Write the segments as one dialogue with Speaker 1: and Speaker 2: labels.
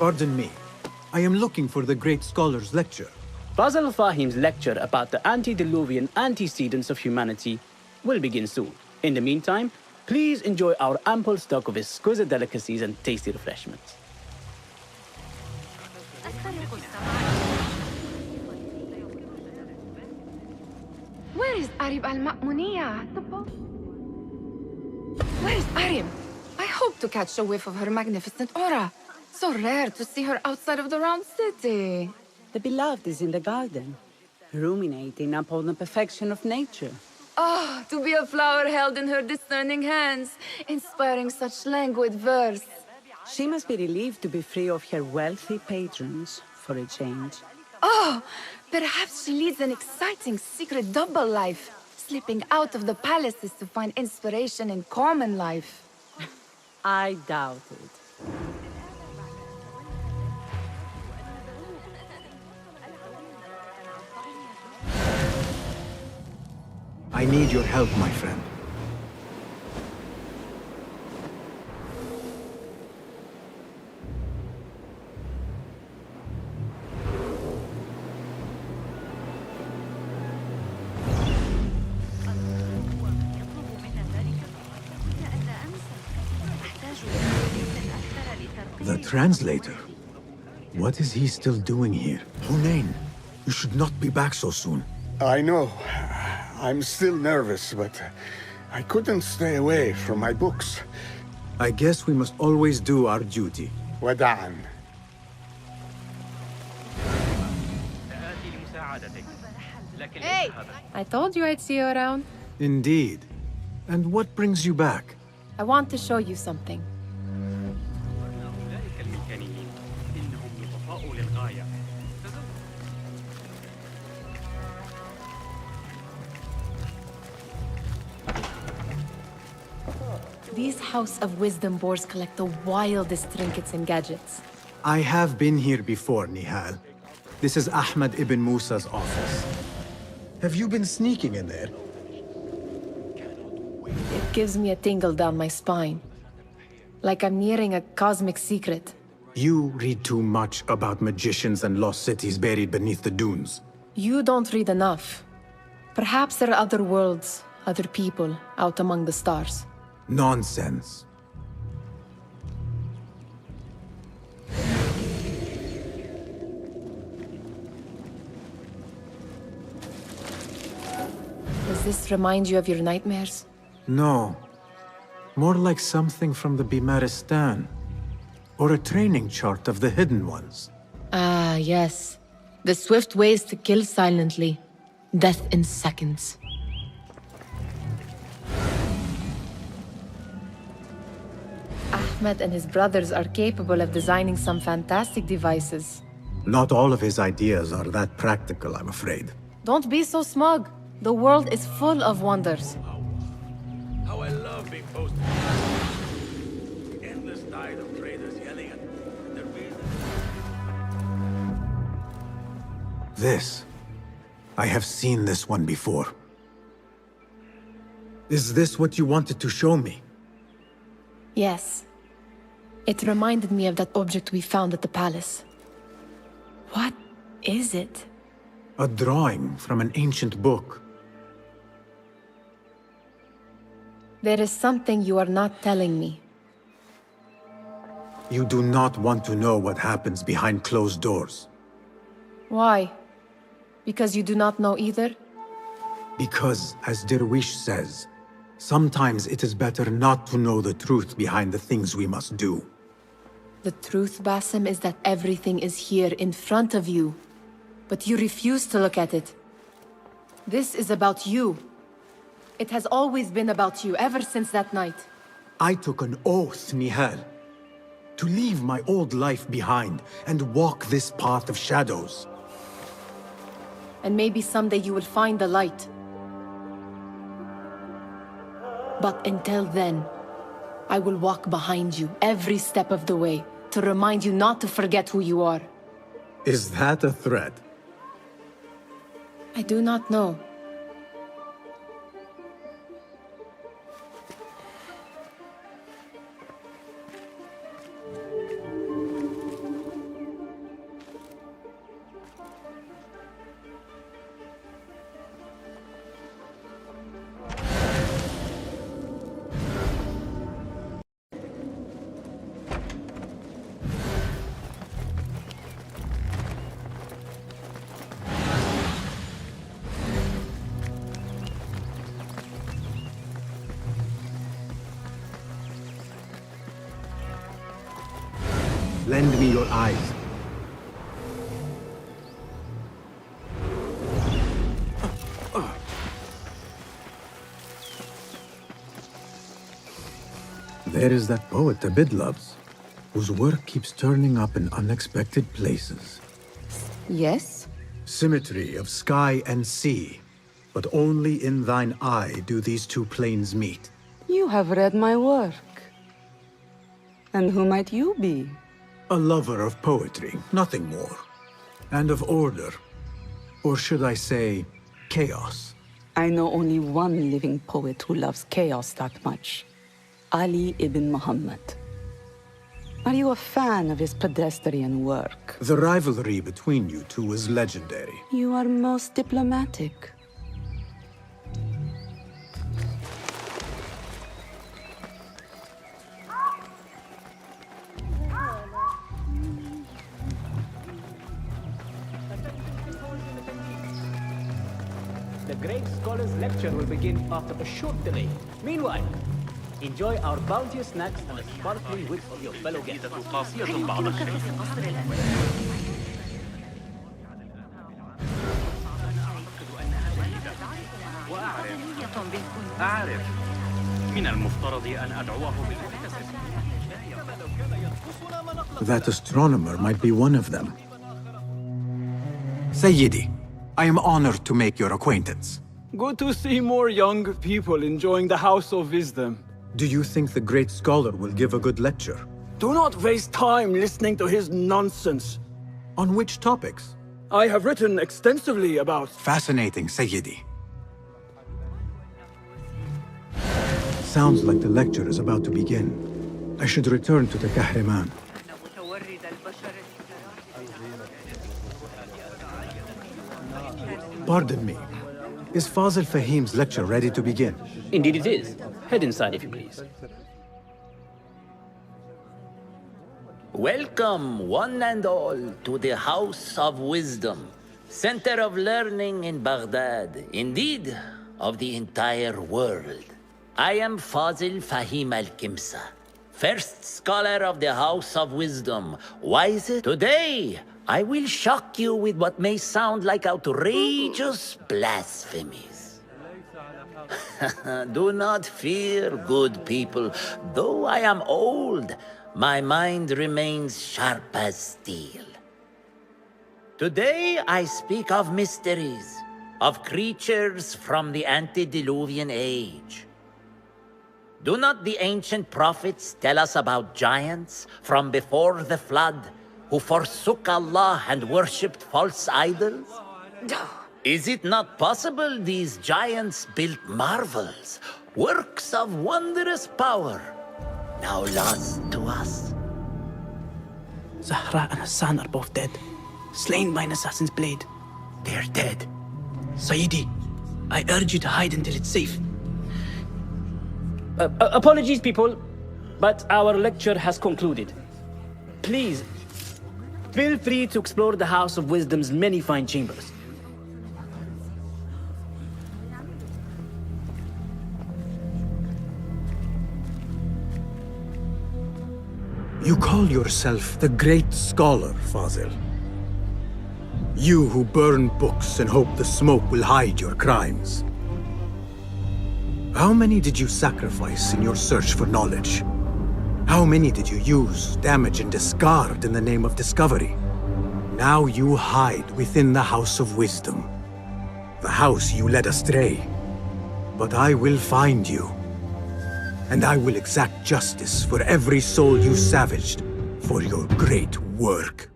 Speaker 1: Pardon me. I am looking for the great scholar's lecture.
Speaker 2: Basil Fahim's lecture about the antediluvian antecedents of humanity will begin soon. In the meantime, please enjoy our ample stock of exquisite delicacies and tasty refreshments.
Speaker 3: Where is Arib al-Ma'muniya? Where is Arib? I hope to catch a whiff of her magnificent aura. So rare to see her outside of the round city.
Speaker 4: The beloved is in the garden, ruminating upon the perfection of nature.
Speaker 3: Ah, to be a flower held in her discerning hands, inspiring such languid verse.
Speaker 4: She must be relieved to be free of her wealthy patrons for a change.
Speaker 3: Oh, perhaps she leads an exciting secret double life, slipping out of the palaces to find inspiration in common life.
Speaker 4: I doubt it.
Speaker 1: I need your help, my friend. The translator? What is he still doing here? Hunain, you should not be back so soon.
Speaker 5: I know. I'm still nervous, but I couldn't stay away from my books.
Speaker 1: I guess we must always do our duty.
Speaker 5: وداعاً.
Speaker 6: Hey! I told you I'd see you around.
Speaker 1: Indeed. And what brings you back?
Speaker 6: I want to show you something. These House of Wisdom boars collect the wildest trinkets and gadgets.
Speaker 1: I have been here before, Nihal. This is Ahmed ibn Musa's office. Have you been sneaking in there?
Speaker 6: It gives me a tingle down my spine. Like I'm nearing a cosmic secret.
Speaker 1: You read too much about magicians and lost cities buried beneath the dunes.
Speaker 6: You don't read enough. Perhaps there are other worlds, other people, out among the stars.
Speaker 1: Nonsense.
Speaker 6: Does this remind you of your nightmares?
Speaker 1: No. More like something from the Bimaristan. Or a training chart of the Hidden Ones.
Speaker 6: Ah, yes. The swift ways to kill silently. Death in seconds. Ahmed and his brothers are capable of designing some fantastic devices.
Speaker 1: Not all of his ideas are that practical, I'm afraid.
Speaker 6: Don't be so smug. The world is full of wonders.
Speaker 7: How I love being posted. Endless tide of traders yelling at the reason.
Speaker 1: This. I have seen this one before. Is this what you wanted to show me?
Speaker 6: Yes. It reminded me of that object we found at the palace. What is it?
Speaker 1: A drawing from an ancient book.
Speaker 6: There is something you are not telling me.
Speaker 1: You do not want to know what happens behind closed doors.
Speaker 6: Why? Because you do not know either?
Speaker 1: Because, as Derwish says, sometimes it is better not to know the truth behind the things we must do.
Speaker 6: The truth, Basim, is that everything is here in front of you. But you refuse to look at it. This is about you. It has always been about you, ever since that night.
Speaker 1: I took an oath, Nihal, to leave my old life behind and walk this path of shadows.
Speaker 6: And maybe someday you will find the light. But until then, I will walk behind you every step of the way to remind you not to forget who you are.
Speaker 1: Is that a threat?
Speaker 6: I do not know.
Speaker 1: Lend me your eyes. There is that poet Abid loves, whose work keeps turning up in unexpected places.
Speaker 3: Yes?
Speaker 1: Symmetry of sky and sea, but only in thine eye do these two planes meet.
Speaker 4: You have read my work. And who might you be?
Speaker 1: A lover of poetry, nothing more. And of order. Or should I say, chaos.
Speaker 4: I know only one living poet who loves chaos that much. Ali ibn Muhammad. Are you a fan of his pedestrian work?
Speaker 1: The rivalry between you two is legendary.
Speaker 4: You are most diplomatic.
Speaker 2: The great scholar's lecture will begin after a short delay. Meanwhile, enjoy our bounteous snacks and the sparkling wit of your fellow guests.
Speaker 7: أعرف من المفترض أن أدعوه بالمحتسب.
Speaker 1: That astronomer might be one of them. Sayyidi, I am honored to make your acquaintance.
Speaker 8: Good to see more young people enjoying the House of Wisdom.
Speaker 1: Do you think the great scholar will give a good lecture?
Speaker 8: Do not waste time listening to his nonsense.
Speaker 1: On which topics?
Speaker 8: I have written extensively about...
Speaker 1: Fascinating, Sayyidi. Sounds like the lecture is about to begin. I should return to the Kahraman. Pardon me. Is Fazil Fahim's lecture ready to begin?
Speaker 2: Indeed it is. Head inside if you please.
Speaker 9: Welcome, one and all, to the House of Wisdom, center of learning in Baghdad, indeed, of the entire world. I am Fazil Fahim al-Kimsa, first scholar of the House of Wisdom, wisest. Today, I will shock you with what may sound like outrageous blasphemies. Do not fear, good people. Though I am old, my mind remains sharp as steel. Today, I speak of mysteries, of creatures from the antediluvian age. Do not the ancient prophets tell us about giants from before the flood who forsook Allah and worshipped false idols? Is it not possible these giants built marvels, works of wondrous power, now lost to us?
Speaker 2: Zahra and Hassan are both dead, slain by an assassin's blade.
Speaker 9: They're dead.
Speaker 2: Sayyidi, I urge you to hide until it's safe. Apologies, people, but our lecture has concluded. Please, feel free to explore the House of Wisdom's many fine chambers.
Speaker 1: You call yourself the great scholar, Fazil. You who burn books and hope the smoke will hide your crimes. How many did you sacrifice in your search for knowledge? How many did you use, damage, and discard in the name of discovery? Now you hide within the House of Wisdom. The house you led astray. But I will find you. And I will exact justice for every soul you savaged for your great work.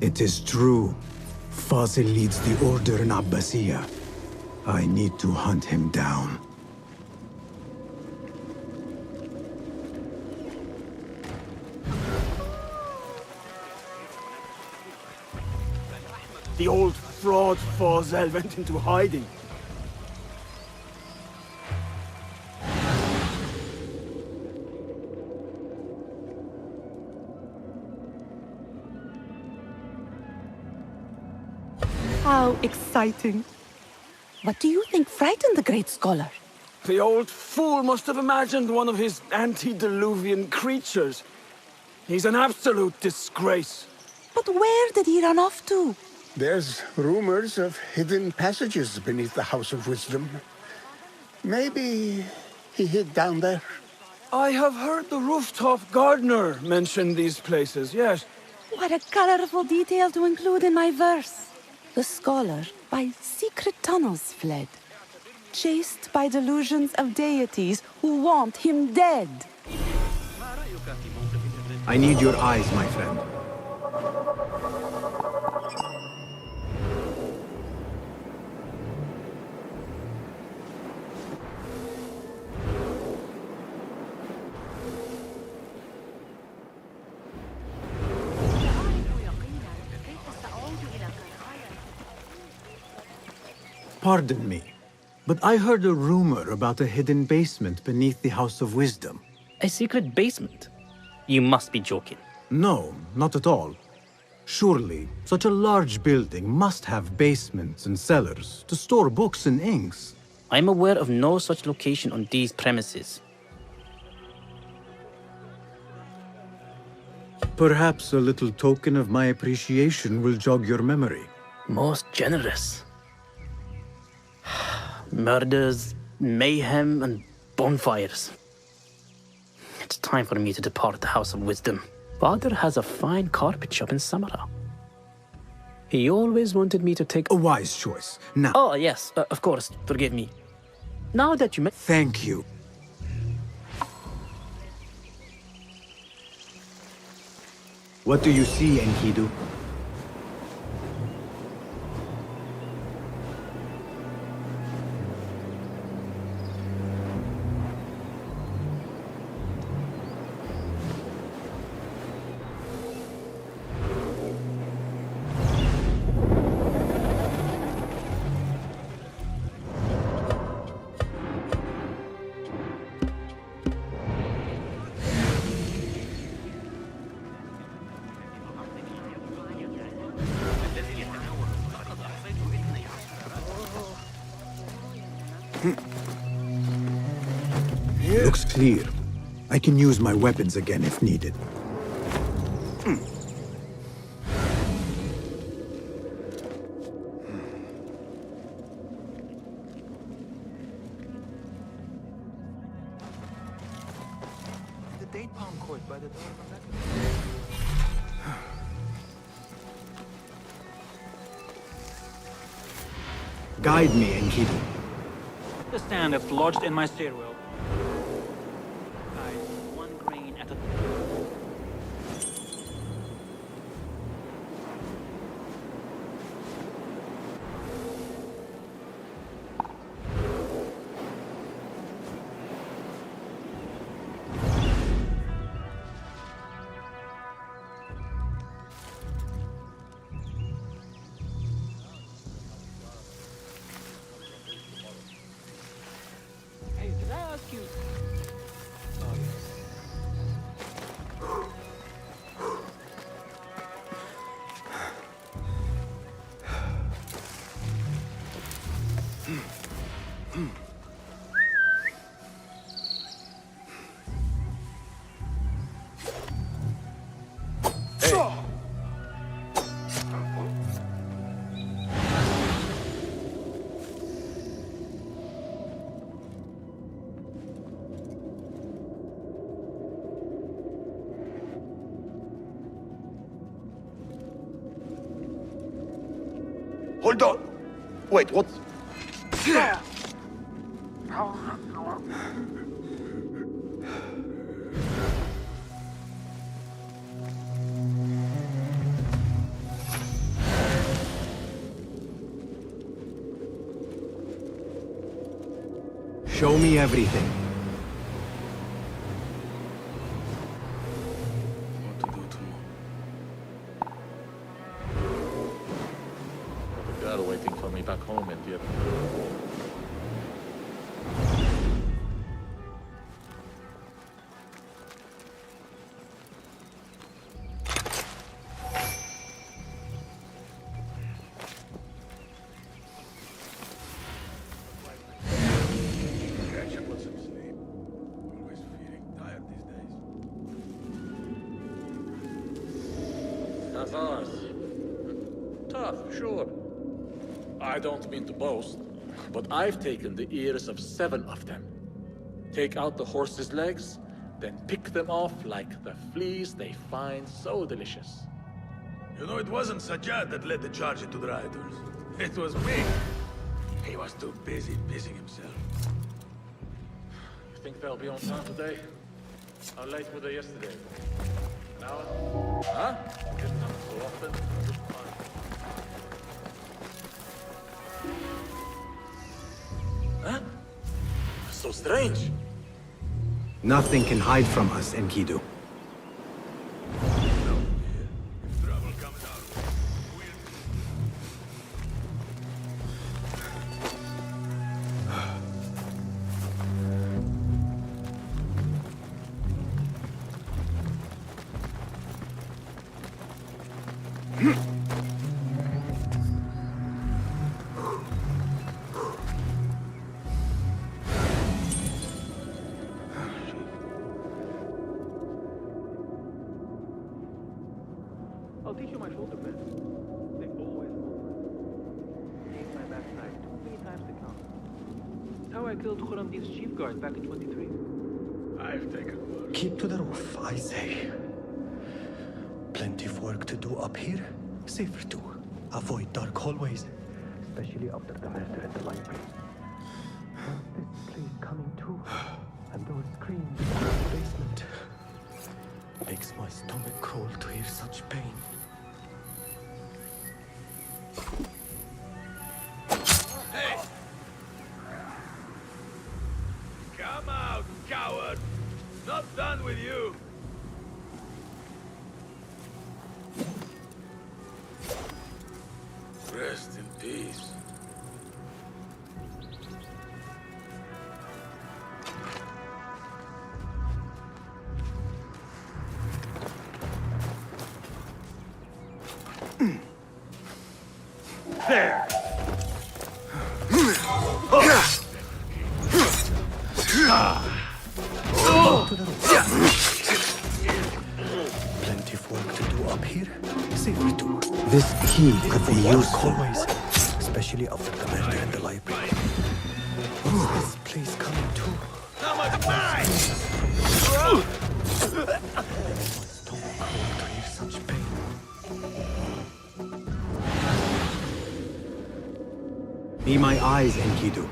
Speaker 1: It is true. Fazil leads the order in Abbasiyah. I need to hunt him down.
Speaker 8: The old fraud Fazil went into hiding.
Speaker 4: How exciting. What do you think frightened the great scholar?
Speaker 8: The old fool must have imagined one of his antediluvian creatures. He's an absolute disgrace.
Speaker 4: But where did he run off to?
Speaker 5: There's rumors of hidden passages beneath the House of Wisdom. Maybe he hid down there.
Speaker 8: I have heard the rooftop gardener mention these places, yes.
Speaker 4: What a colorful detail to include in my verse. The scholar by secret tunnels fled, chased by delusions of deities who want him dead.
Speaker 1: I need your eyes, my friend. Pardon me, but I heard a rumor about a hidden basement beneath the House of Wisdom.
Speaker 2: A secret basement? You must be joking.
Speaker 1: No, not at all. Surely, such a large building must have basements and cellars to store books and inks.
Speaker 2: I'm aware of no such location on these premises.
Speaker 1: Perhaps a little token of my appreciation will jog your memory.
Speaker 2: Most generous. Murders, mayhem, and bonfires. It's time for me to depart the House of Wisdom. Father has a fine carpet shop in Samara. He always wanted me to take...
Speaker 1: A wise choice. Now...
Speaker 2: Oh, yes, of course, forgive me. Now that you...
Speaker 1: Thank you. What do you see, Enkidu? Looks clear. I can use my weapons again if needed.
Speaker 10: The date palm court by the door of the
Speaker 1: Guide me, Enkidu.
Speaker 7: The stand that's lodged in my stairwell. Guide one grain at a Hey, did I ask you?
Speaker 5: Hold on. Wait, what?
Speaker 1: Show me everything.
Speaker 10: What to do tomorrow?
Speaker 11: The girl waiting for me back home in the That's ours. Tough, sure. I don't mean to boast, but I've taken the ears of 7 of them. Take out the horse's legs, then pick them off like the fleas they find so delicious.
Speaker 12: You know, it wasn't Sajjad that led the charge into the rioters. It was me. He was too busy pissing himself.
Speaker 11: You think they'll be on time today? How late were they yesterday? An hour? Huh? Didn't happen so often. Just fine.
Speaker 12: Huh? So strange.
Speaker 1: Nothing can hide from us, Enkidu.
Speaker 10: I'll teach you my shoulder pads. They always move. Saved my backside too many times to count. It's how I killed Khurramdin's chief guard back in 23.
Speaker 12: I've taken work.
Speaker 13: Keep to the roof, I say. Plenty of work to do up here. Safer too. Avoid dark hallways, especially after the murder at the library. What's this place coming to? And those screams in the basement. Makes my stomach crawl to hear such pain.
Speaker 12: Hey! Come out, coward! Not done with you! Rest in peace. There!
Speaker 13: Plenty of work to do up here. Safer too.
Speaker 1: This key could be useful.
Speaker 13: Always, especially after the murder in the library. What's this place coming to?
Speaker 12: How much mine?
Speaker 13: My stomach crawl to hear such pain.
Speaker 1: Be my eyes, Enkidu.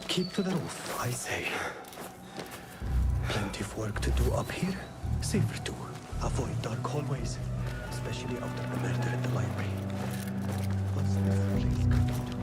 Speaker 13: Keep to the roof, I say. Plenty of work to do up here. Safer too. Avoid dark hallways, especially after the murder at the library. What's this place coming to?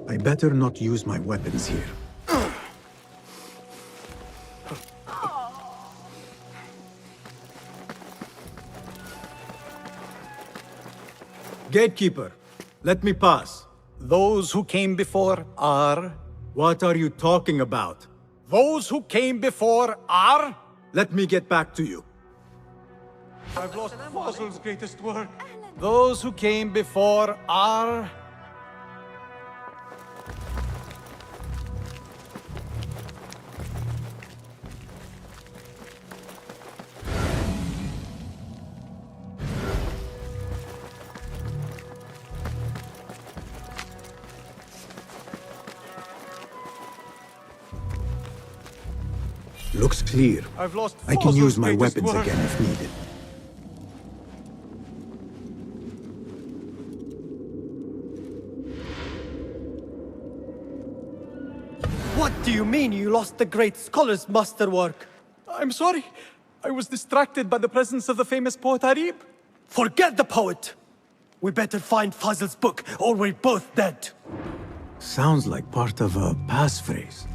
Speaker 13: I better not use my weapons here. Gatekeeper, let me pass.
Speaker 14: Those who came before are...
Speaker 1: What are you talking about?
Speaker 14: Those who came before are...
Speaker 1: Let me get back to you.
Speaker 14: I've lost Fossil's greatest work. Those who came before are...
Speaker 1: Looks clear.
Speaker 14: I've lost
Speaker 1: I can
Speaker 14: Fossil's
Speaker 1: use my
Speaker 14: greatest
Speaker 1: weapons
Speaker 14: work.
Speaker 1: again if needed.
Speaker 13: What do you mean you lost the great scholar's masterwork?
Speaker 14: I'm sorry. I was distracted by the presence of the famous poet Arib.
Speaker 13: Forget the poet! We better find Fazl's book, or we're both dead.
Speaker 1: Sounds like part of a passphrase.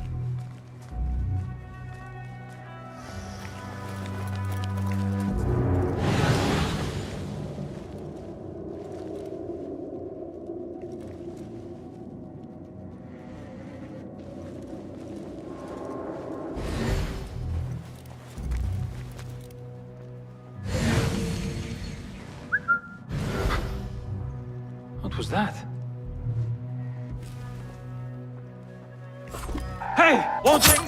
Speaker 10: What was that? Hey! Launching!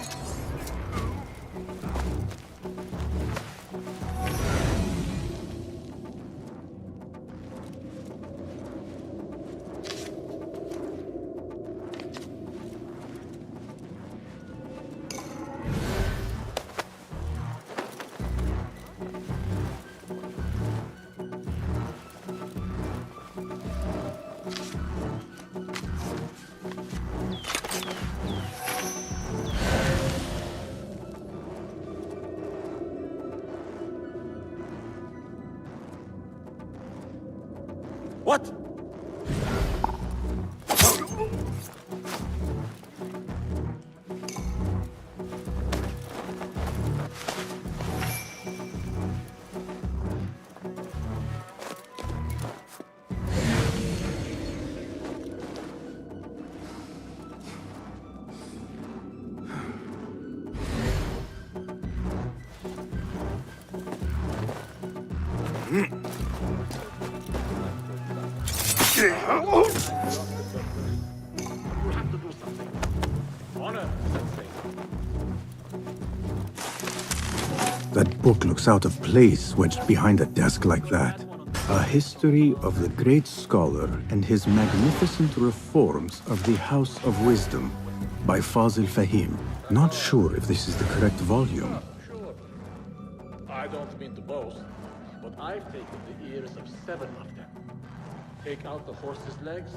Speaker 11: What?
Speaker 1: That book looks out of place wedged behind a desk like that. A history of the great scholar and his magnificent reforms of the House of Wisdom by Fazil Fahim. Not sure if this is the correct volume.
Speaker 11: Sure. I don't mean to boast, but I've taken the ears of 7 of them. Take out the horse's legs.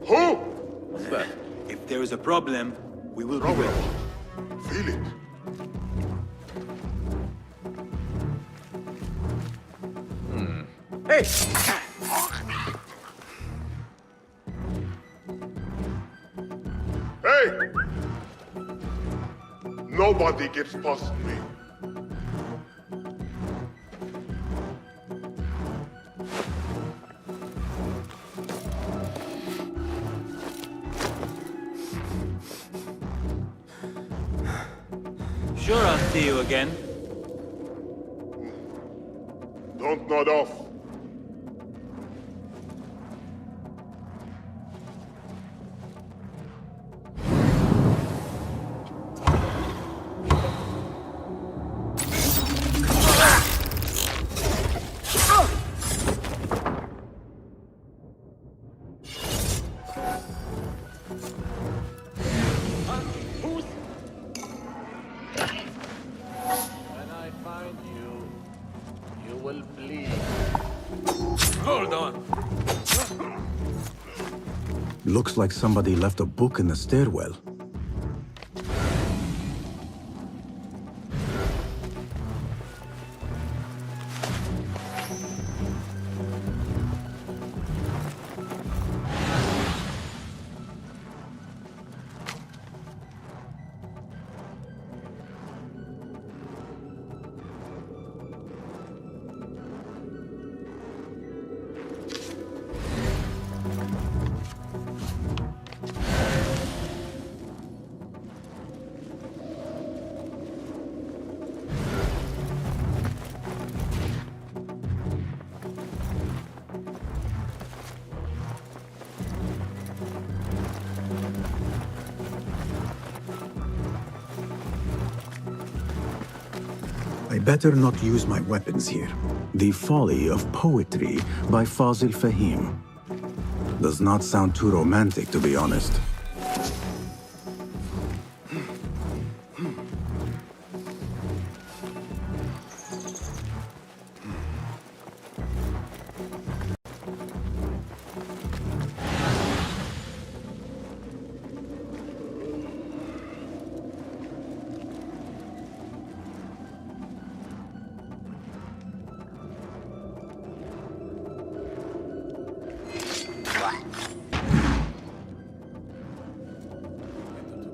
Speaker 15: Who?
Speaker 16: What's that? If there is a problem, we will be
Speaker 15: Problem.
Speaker 16: ready.
Speaker 15: Feel it.
Speaker 16: Hey!
Speaker 15: Hey! Nobody gets past me.
Speaker 16: Sure, I'll see you again.
Speaker 15: Don't nod off.
Speaker 11: When I find you, you will bleed.
Speaker 12: Hold on.
Speaker 1: Looks like somebody left a book in the stairwell. I better not use my weapons here. The Folly of Poetry by Fazil Fahim. Does not sound too romantic, to be honest.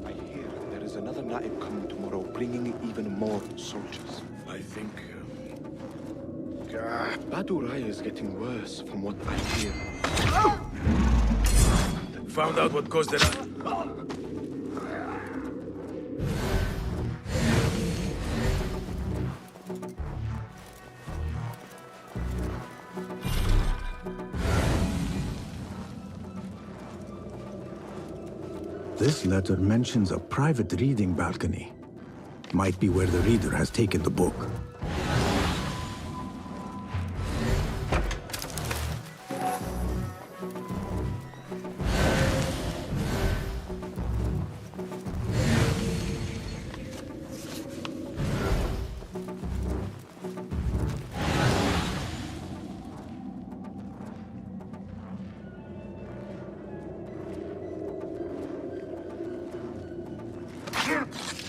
Speaker 17: I hear there is another Naib coming tomorrow, bringing even more soldiers.
Speaker 12: I think...
Speaker 17: Baduraya is getting worse from what I hear.
Speaker 12: Found out what caused it.
Speaker 1: This letter mentions a private reading balcony. Might be where the reader has taken the book.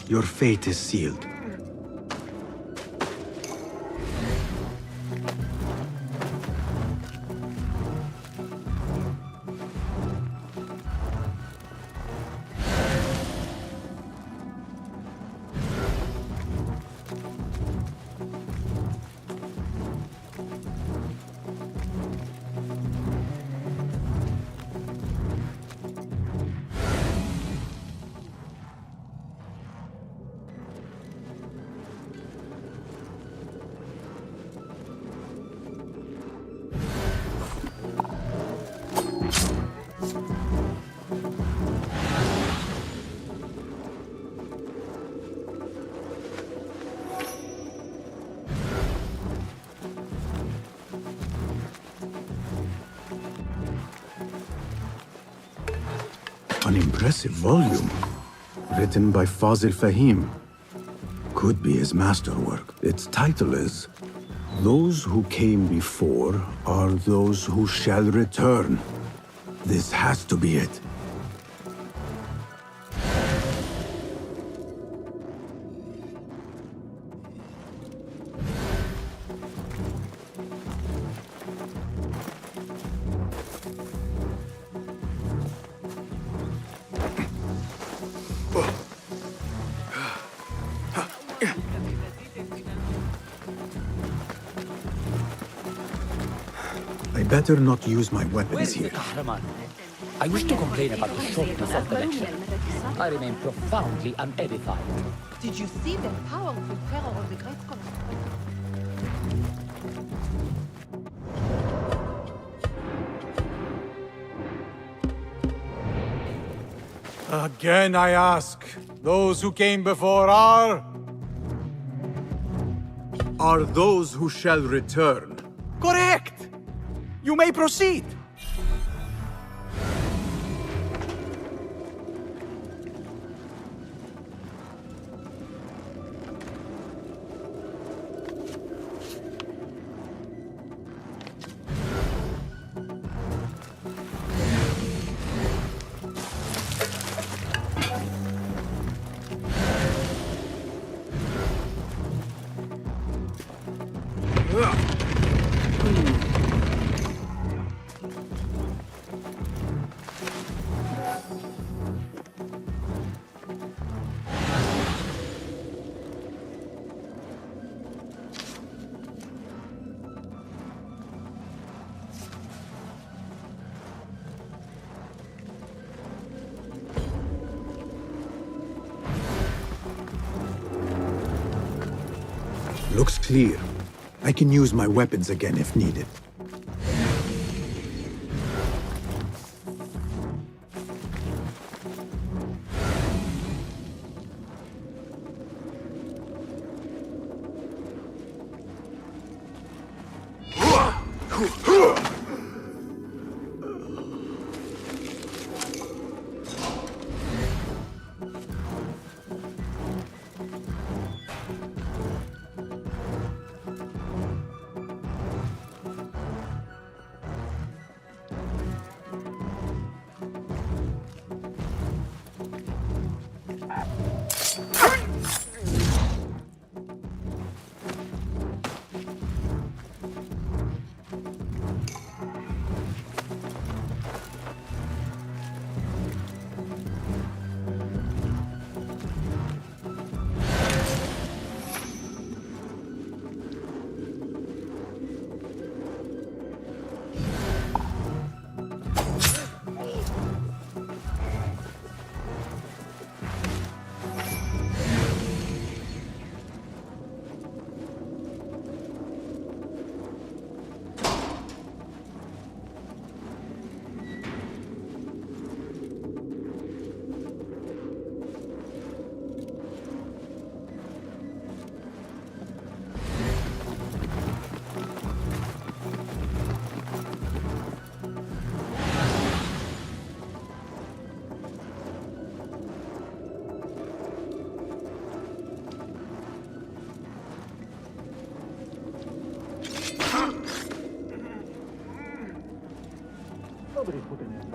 Speaker 1: Your fate is sealed. An impressive volume, written by Fazil Fahim. Could be his masterwork. Its title is, Those Who Came Before Are Those Who Shall Return. This has to be it. I better not use my weapons here.
Speaker 9: Kahraman? I used to complain about the shortness of the lecture. I remain profoundly unedified.
Speaker 6: Did you see the powerful terror of the Great
Speaker 14: Again I ask, those who came before are
Speaker 1: those who shall return.
Speaker 14: correct! You may proceed!
Speaker 1: Looks clear. I can use my weapons again if needed.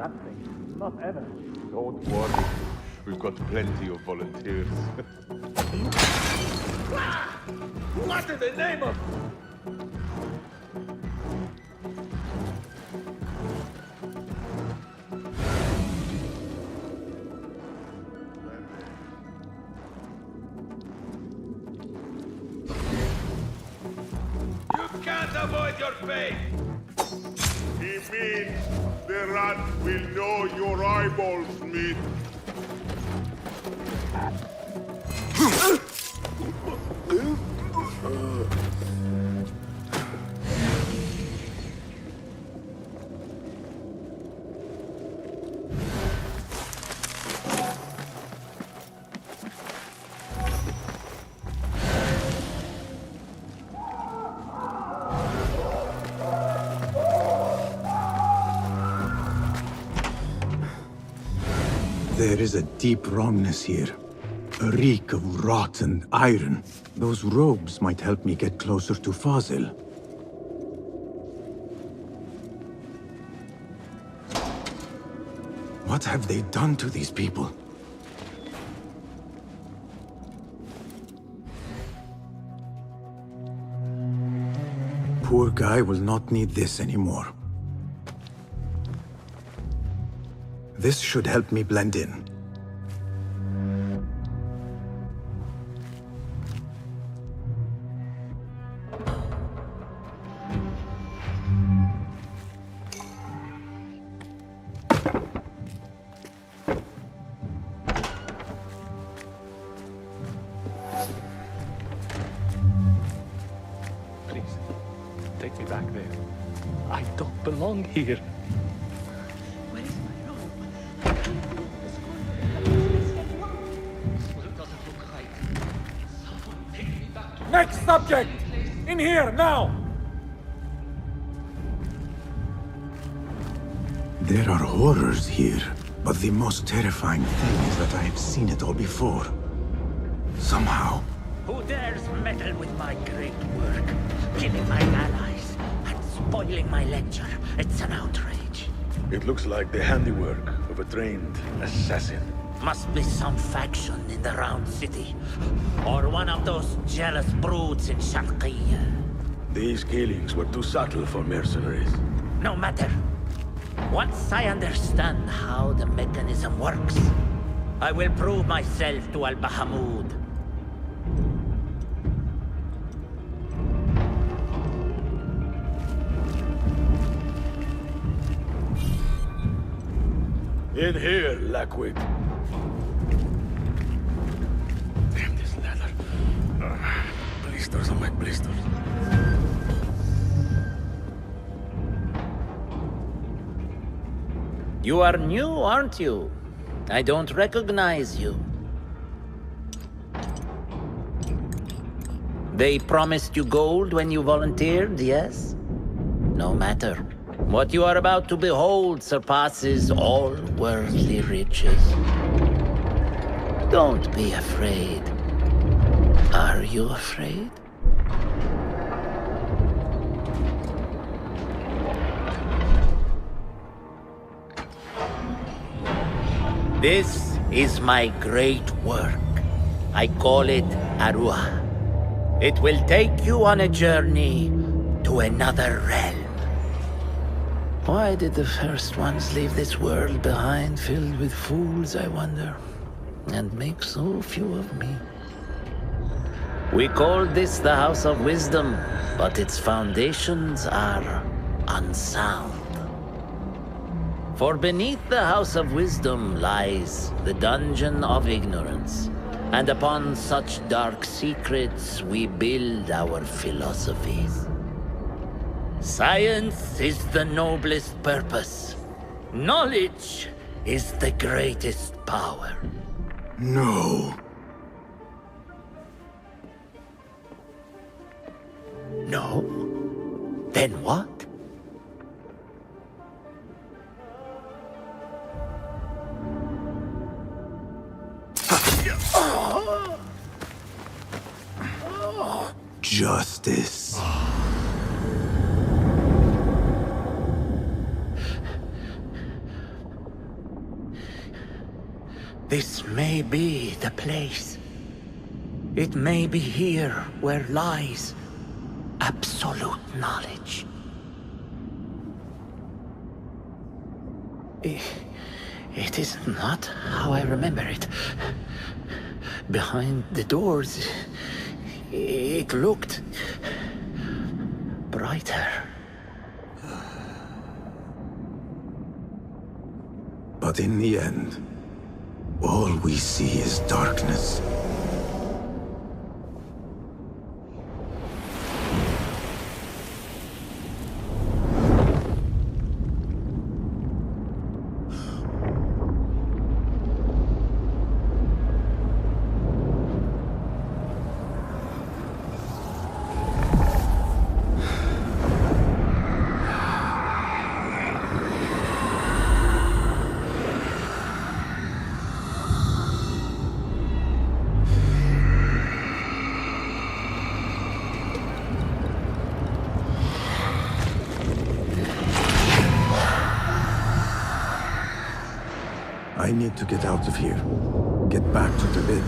Speaker 17: Nothing. Not ever. Don't worry. We've got plenty of volunteers.
Speaker 12: What in the name of... You can't avoid your fate!
Speaker 15: He means the rat will know your eyeballs meet.
Speaker 1: There is a deep wrongness here. A reek of rotten iron. Those robes might help me get closer to Fazil. What have they done to these people? Poor guy will not need this anymore. This should help me blend in.
Speaker 17: Please, take me back there. I don't belong here.
Speaker 8: Next subject! In here, now!
Speaker 1: There are horrors here, but the most terrifying thing is that I have seen it all before. Somehow.
Speaker 9: Who dares meddle with my great work, killing my allies and spoiling my lecture? It's an outrage.
Speaker 12: It looks like the handiwork of a trained assassin.
Speaker 9: Must be some faction in the Round City, or one of those jealous broods in Sharqiyya.
Speaker 12: These killings were too subtle for mercenaries.
Speaker 9: No matter. Once I understand how the mechanism works, I will prove myself to Al-Bahamud.
Speaker 12: In here, Lackwit. Damn this leather. Blisters on my blisters.
Speaker 9: You are new, aren't you? I don't recognize you. They promised you gold when you volunteered, yes? No matter. What you are about to behold surpasses all worldly riches. Don't be afraid. Are you afraid? This is my great work. I call it Arua. It will take you on a journey to another realm. Why did the first ones leave this world behind, filled with fools, I wonder, and make so few of me? We called this the House of Wisdom, but its foundations are unsound. For beneath the House of Wisdom lies the Dungeon of Ignorance, and upon such dark secrets we build our philosophies. Science is the noblest purpose. Knowledge is the greatest power.
Speaker 1: No.
Speaker 9: No? Then what?
Speaker 1: Justice.
Speaker 9: This may be the place. It may be here where lies absolute knowledge. It is not how I remember it. Behind the doors, it looked brighter.
Speaker 1: But in the end, all we see is darkness. I need to get out of here. Get back to the bed.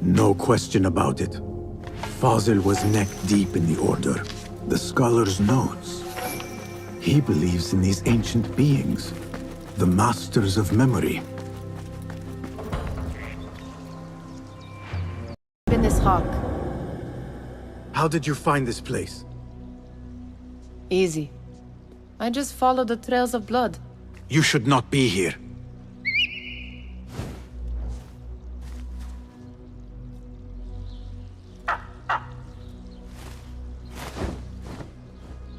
Speaker 1: No question about it. Fazil was neck-deep in the Order. The scholar's notes. He believes in these ancient beings, the masters of memory.
Speaker 6: In this hawk.
Speaker 1: How did you find this place?
Speaker 6: Easy. I just followed the trails of blood.
Speaker 1: You should not be here.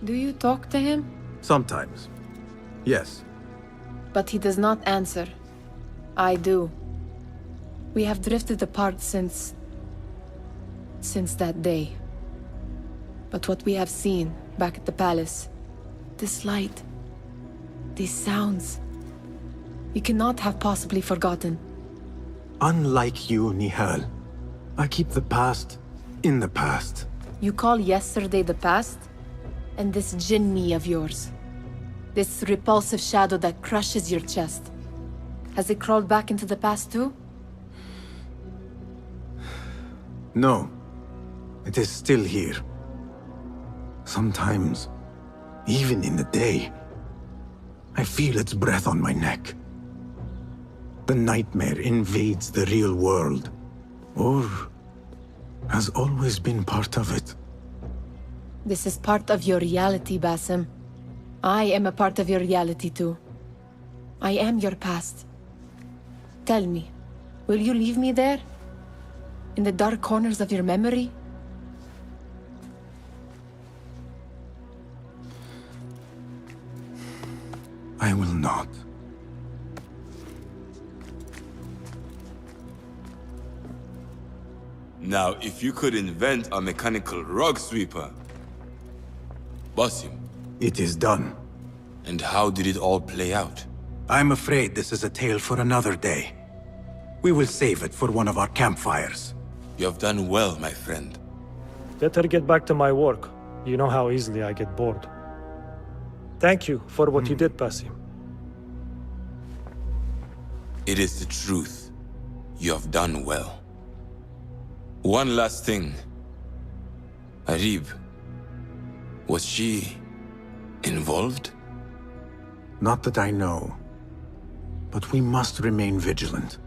Speaker 6: Do you talk to him?
Speaker 1: Sometimes. Yes.
Speaker 6: But he does not answer. I do. We have drifted apart since that day. But what we have seen back at the palace, this light, these sounds, we cannot have possibly forgotten.
Speaker 1: Unlike you, Nihal, I keep the past in the past.
Speaker 6: You call yesterday the past? And this jinni of yours, this repulsive shadow that crushes your chest, has it crawled back into the past too?
Speaker 1: No. It is still here. Sometimes, even in the day, I feel its breath on my neck. The nightmare invades the real world, or has always been part of it.
Speaker 6: This is part of your reality, Basim. I am a part of your reality too. I am your past. Tell me, will you leave me there? In the dark corners of your memory?
Speaker 1: I will not.
Speaker 18: Now, if you could invent a mechanical rug sweeper... Basim.
Speaker 1: It is done.
Speaker 18: And how did it all play out?
Speaker 1: I'm afraid this is a tale for another day. We will save it for one of our campfires.
Speaker 18: You have done well, my friend.
Speaker 19: Better get back to my work. You know how easily I get bored. Thank you for what you did, Basim.
Speaker 18: It is the truth. You have done well. One last thing. Arib. Was she involved?
Speaker 1: Not that I know. But we must remain vigilant.